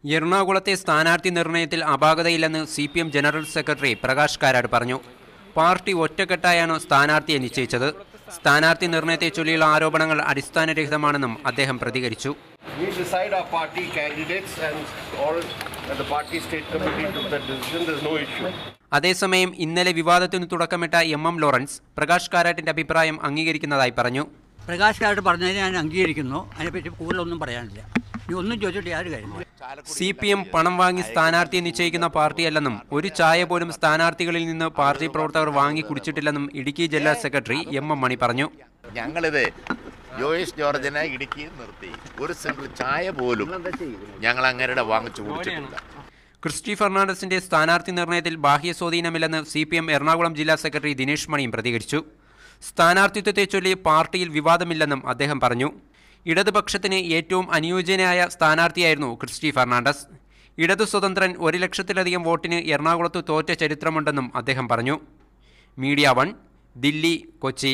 എറണാകുളത്തെ സ്ഥാനാർത്ഥി നിർണയത്തിൽ അപാകതയില്ലെന്ന് CPM general secretary Prakash Karad പറഞ്ഞു. പാർട്ടി ഒറ്റക്കെട്ടായാണ് സ്ഥാനാർത്ഥിയെ നിശ്ചയിച്ചത്. സ്ഥാനാർത്ഥി നിർണയത്തെ ചൊല്ലിയുള്ള ആരോപണങ്ങൾ അടിസ്ഥാനരഹിതമാണെന്നും അദ്ദേഹം പ്രതികരിച്ചു. അതേസമയം ഇന്നലെ വിവാദത്തിന് തുടക്കമിട്ട MM ലോറൻസ് പ്രകാശ് കാരാട്ടിന്റെ അഭിപ്രായം അംഗീകരിക്കുന്നതായി പറഞ്ഞു. പ്രകാശ് കാരാട്ട് പറഞ്ഞതിന് ഞാൻ അംഗീകരിക്കുന്നു. അതിനെപ്പറ്റി കൂടുതലൊന്നും പറയാനില്ല. ഒന്നും ചോദിച്ചിട്ട് യാതൊരു കാര്യമില്ല. CPM പണം വാങ്ങി സ്ഥാനാർത്ഥിയെ നിശ്ചയിക്കുന്ന പാർട്ടിയല്ലെന്നും ഒരു ചായ പോലും സ്ഥാനാർത്ഥികളിൽ നിന്ന് പാർട്ടി പ്രവർത്തകർ വാങ്ങി കുടിച്ചിട്ടില്ലെന്നും ഇടുക്കി ജില്ലാ സെക്രട്ടറി MM മണി പറഞ്ഞു. ഞങ്ങളിത് ജോയിസ് ജോർജിനെ ഇടുക്കിയിൽ നിർത്തി ഒരു സിംഗിൾ ചായ പോലും ഞങ്ങൾ അങ്ങനെ വാങ്ങിച്ചു കുടിച്ചിട്ടില്ല. ക്രിസ്റ്റി ഫെർണാണ്ടസിന്റെ സ്ഥാനാർത്ഥി നിർണയത്തിൽ ബാഹ്യ സ്വാധീനമില്ലെന്ന് CPM എറണാകുളം ജില്ലാ സെക്രട്ടറി ദിനേശ് മണിയും പ്രതികരിച്ചു. സ്ഥാനാർത്ഥിത്വത്തെ ചൊല്ലി പാർട്ടിയിൽ വിവാദമില്ലെന്നും അദ്ദേഹം പറഞ്ഞു. ഇടതുപക്ഷത്തിന് ഏറ്റവും അനുയോജ്യനായ സ്ഥാനാർത്ഥിയായിരുന്നു ക്രിസ്റ്റി ഫെർണാണ്ടസ്. ഇടതു സ്വതന്ത്രൻ 1 ലക്ഷത്തിലധികം വോട്ടിന് എറണാകുളത്ത് തോറ്റ ചരിത്രമുണ്ടെന്നും അദ്ദേഹം പറഞ്ഞു. മീഡിയ 1, ദില്ലി, കൊച്ചി.